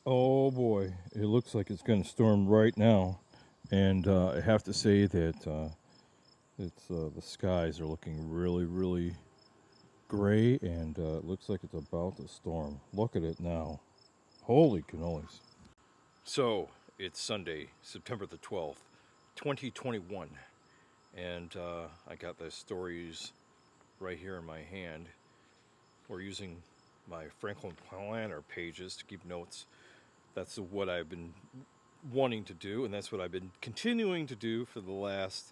Oh boy, it looks like it's going to storm right now, and I have to say that the skies are looking really, really gray, and it looks like it's about to storm. Look at it now. Holy cannolis! So it's Sunday, September the 12th, 2021, and I got the stories right here in my hand. We're using my Franklin Planner pages to keep notes. That's what I've been wanting to do, and that's what I've been continuing to do for the last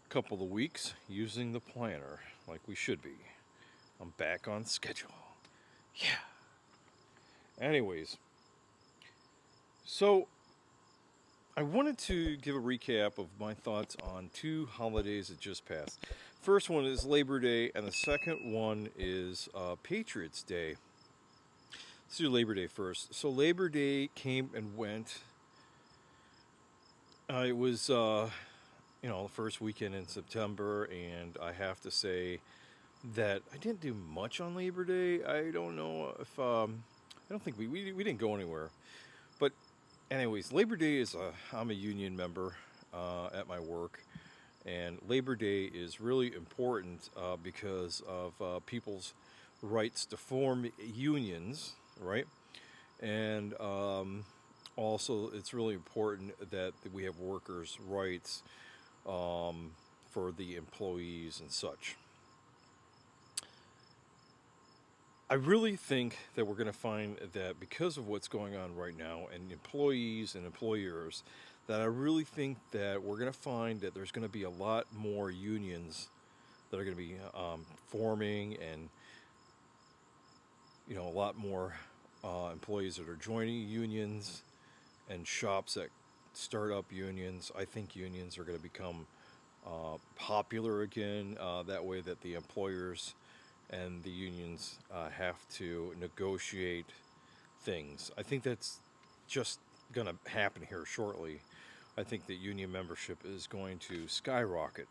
couple of weeks, using the planner like we should be. I'm back on schedule. Yeah. Anyways, so I wanted to give a recap of my thoughts on two holidays that just passed. First one is Labor Day, and the second one is Patriots Day. Let's do Labor Day first. So Labor Day came and went. It was the first weekend in September, and I have to say that I didn't do much on Labor Day. I don't know if I don't think we didn't go anywhere. But anyways, Labor Day I'm a union member at my work, and Labor Day is really important because of people's rights to form unions, right? And also, it's really important that we have workers' rights for the employees and such. I really think that we're going to find that because of what's going on right now, and employees and employers, that I really think that we're going to find that there's going to be a lot more unions that are going to be forming, and a lot more employees that are joining unions, and shops that start up unions. I think unions are going to become popular again. That way, that the employers and the unions have to negotiate things. I think that's just going to happen here shortly. I think that union membership is going to skyrocket.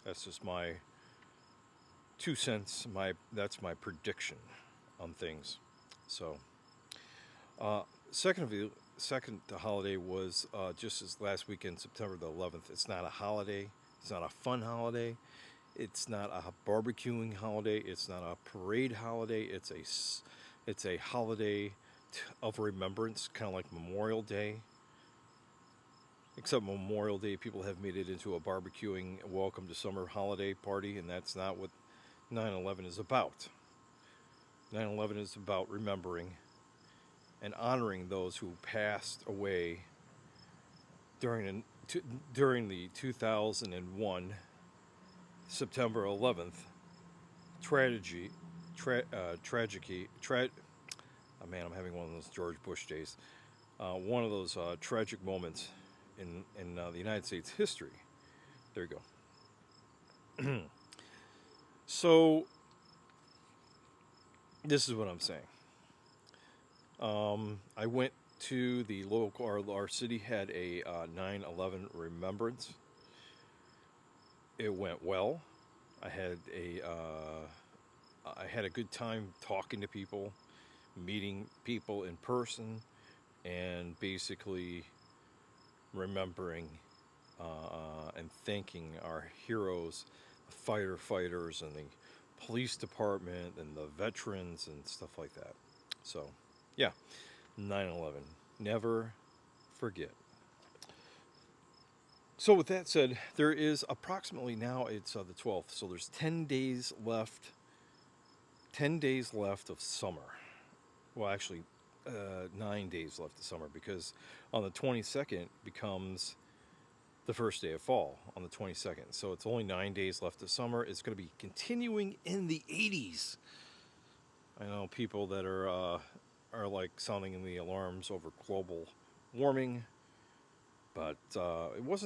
That's just my 2 cents. That's my prediction on things. So, uh, second holiday was just this last weekend, September the 11th. It's not a holiday. It's not a fun holiday. It's not a barbecuing holiday. It's not a parade holiday. It's a holiday of remembrance, kind of like Memorial Day. Except Memorial Day, people have made it into a barbecuing welcome to summer holiday party, and that's not what 9/11 is about. 9/11 is about remembering and honoring those who passed away during the 2001 September 11th tragedy. Oh man, I'm having one of those George Bush days. One of those tragic moments in the United States history. There you go. So this is what I'm saying. I went to the local. Our city had a 9/11 remembrance. It went well. I had a good time talking to people, meeting people in person, and basically remembering and thanking our heroes, the firefighters, and the police department, and the veterans, and stuff like that. So, yeah, 9/11. Never forget. So, with that said, there is approximately now it's the 12th, so there's 10 days left. 10 days left of summer. Well, actually, 9 days left of summer, because on the 22nd becomes the first day of fall on the 22nd. So it's only 9 days left of summer. It's going to be continuing in the 80s. I know people that are like sounding the alarms over global warming, but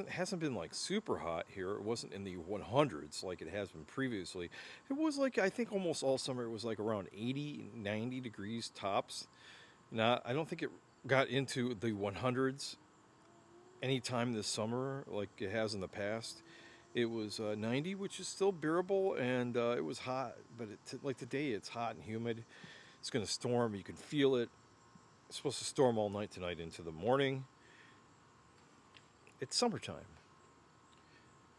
hasn't been like super hot here. It wasn't in the 100s like it has been previously. It was like, I think almost all summer it was like around 80, 90 degrees tops. I don't think it got into the 100s anytime this summer like it has in the past. It was 90, which is still bearable, and it was hot. But like today, it's hot and humid. It's going to storm. You can feel it. It's supposed to storm all night tonight into the morning. It's summertime.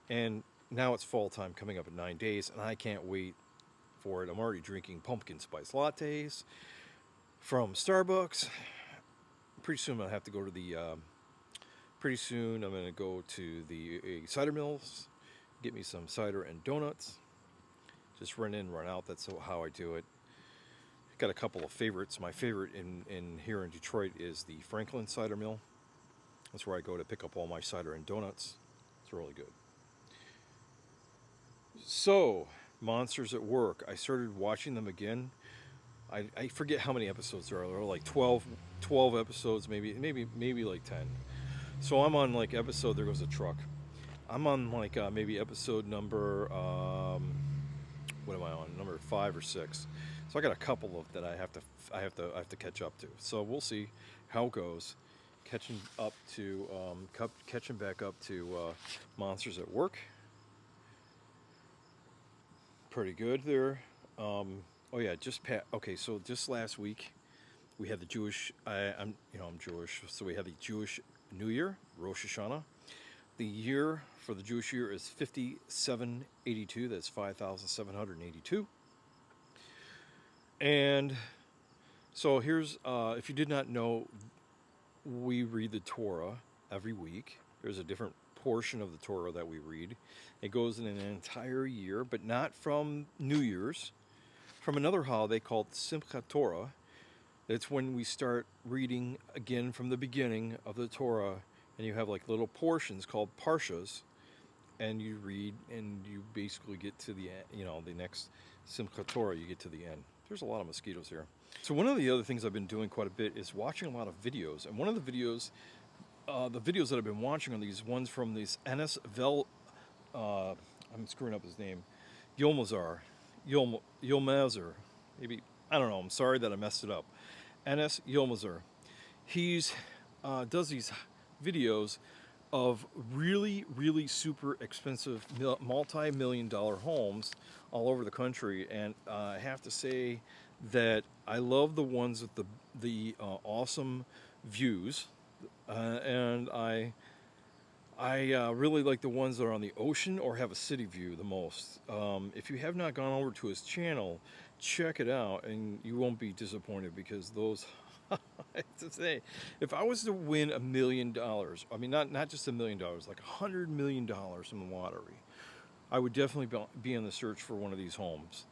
And now it's fall time coming up in 9 days, and I can't wait for it. I'm already drinking pumpkin spice lattes from Starbucks. Pretty soon I'm going to have to go to the... pretty soon I'm going to go to the cider mills, get me some cider and donuts. Just run in, run out. That's how I do it. Got a couple of favorites. My favorite in here in Detroit is the Franklin Cider Mill. That's where I go to pick up all my cider and donuts. It's really good. So, Monsters at Work. I started watching them again. I forget how many episodes there are. There are like 12 episodes, maybe like 10. So I'm on like episode, there goes a truck. I'm on like maybe episode number, what am I on? Number 5 or 6. So I got a couple of that I have to catch up to. So we'll see how it goes. Catching back up to Monsters at Work. Pretty good there. Oh yeah, okay, so just last week we had the Jewish. I'm Jewish, so we had the Jewish New Year, Rosh Hashanah. The year for the Jewish year is 5782. That's 5,782. And so here's, if you did not know, we read the Torah every week. There's a different portion of the Torah that we read. It goes in an entire year, but not from New Year's. From another holiday called Simchat Torah. It's when we start reading again from the beginning of the Torah, and you have like little portions called parshas, and you read, and you basically get to the end, the next Simchat Torah, you get to the end. There's a lot of mosquitoes here. So one of the other things I've been doing quite a bit is watching a lot of videos. And one of the videos that I've been watching are these ones from these Enes I'm screwing up his name, Yomazar, maybe, I don't know, I'm sorry that I messed it up. Enes Yomazar. He's does these videos of really, really super expensive multi-million-dollar homes all over the country, and I have to say that I love the ones with the awesome views, and I really like the ones that are on the ocean or have a city view the most. If you have not gone over to his channel, check it out, and you won't be disappointed, because those. I have to say, if I was to win $1 million, I mean, not just $1 million, like $100 million in the lottery, I would definitely be on the search for one of these homes.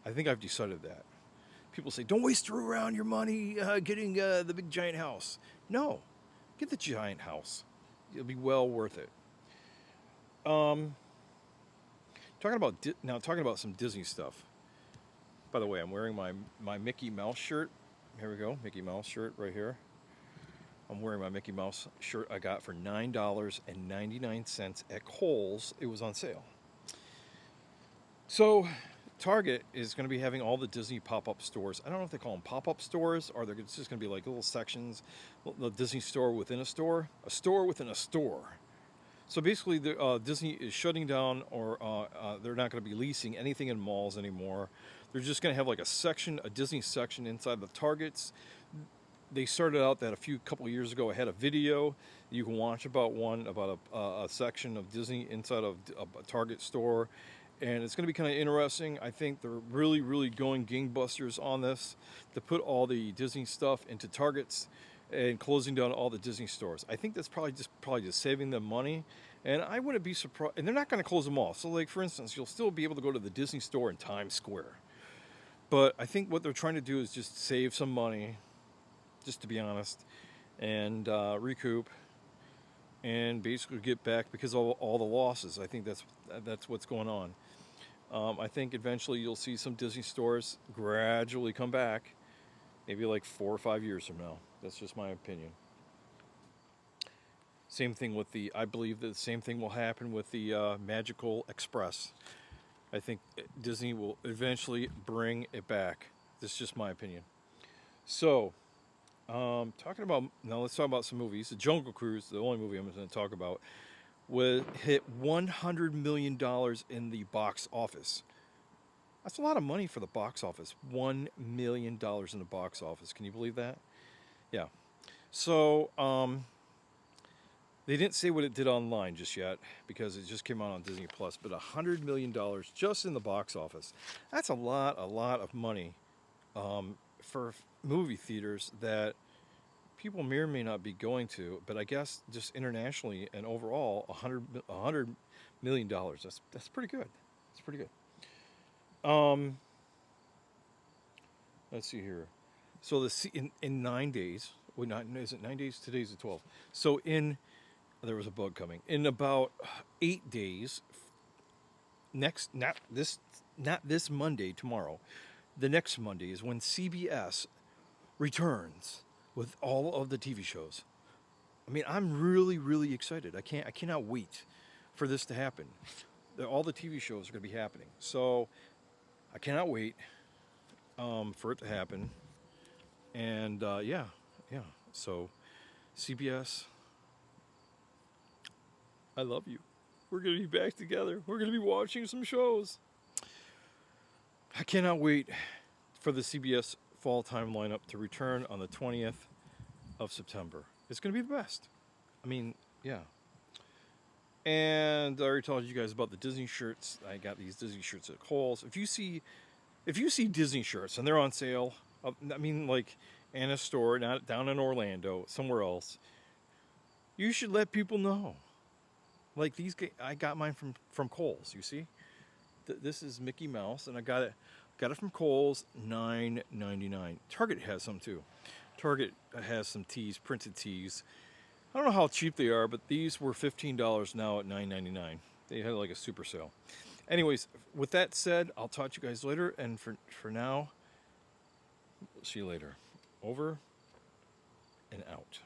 I think I've decided that. People say, don't waste around your money getting the big giant house. No, get the giant house. It'll be well worth it. Talking about some Disney stuff. By the way, I'm wearing my Mickey Mouse shirt. Here we go, Mickey Mouse shirt right here. I'm wearing my Mickey Mouse shirt I got for $9.99 at Kohl's. It was on sale. So Target is going to be having all the Disney pop-up stores. I don't know if they call them pop-up stores, or it's just going to be like little sections, the Disney store within a store within a store. So basically, Disney is shutting down, or they're not going to be leasing anything in malls anymore. They're just going to have like a Disney section inside the Targets. They started out that a couple of years ago. I had a video you can watch about a section of Disney inside of a Target store. And it's going to be kind of interesting. I think they're really, really going gangbusters on this to put all the Disney stuff into Targets and closing down all the Disney stores. I think that's probably just saving them money. And I wouldn't be surprised. And they're not going to close them all. So, like, for instance, you'll still be able to go to the Disney store in Times Square. But I think what they're trying to do is just save some money, just to be honest, and recoup, and basically get back, because of all the losses. I think that's what's going on. I think eventually you'll see some Disney stores gradually come back, maybe like 4 or 5 years from now. That's just my opinion. Same thing I believe that the same thing will happen with the Magical Express. I think Disney will eventually bring it back. This is just my opinion. So, let's talk about some movies. The Jungle Cruise, the only movie I'm going to talk about, hit $100 million in the box office. That's a lot of money for the box office. $1 million in the box office. Can you believe that? Yeah. So they didn't say what it did online just yet because it just came out on Disney Plus. But $100 million just in the box office. That's a lot of money for movie theaters that people may or may not be going to. But I guess just internationally and overall, $100 million. That's pretty good. That's pretty good. Let's see here. So in 9 days, well, not is it 9 days? Today's the 12th. So there was a bug coming. In about 8 days, next not this Monday, tomorrow, the next Monday is when CBS returns with all of the TV shows. I mean, I'm really excited. I cannot wait for this to happen. All the TV shows are going to be happening. So I cannot wait for it to happen. And yeah. So CBS, I love you. We're going to be back together. We're going to be watching some shows. I cannot wait for the CBS fall time lineup to return on the 20th of September. It's going to be the best. I mean, yeah. And I already told you guys about the Disney shirts. I got these Disney shirts at Kohl's. If you see Disney shirts and they're on sale, I mean, like in a store, not down in Orlando, somewhere else, you should let people know. Like these, I got mine from Kohl's. You see, this is Mickey Mouse, and I got it from Kohl's, $9.99. Target has some too. Target has some tees, printed tees. I don't know how cheap they are, but these were $15 now at $9.99. They had like a super sale. Anyways, with that said, I'll talk to you guys later, and for now, see you later. Over and out.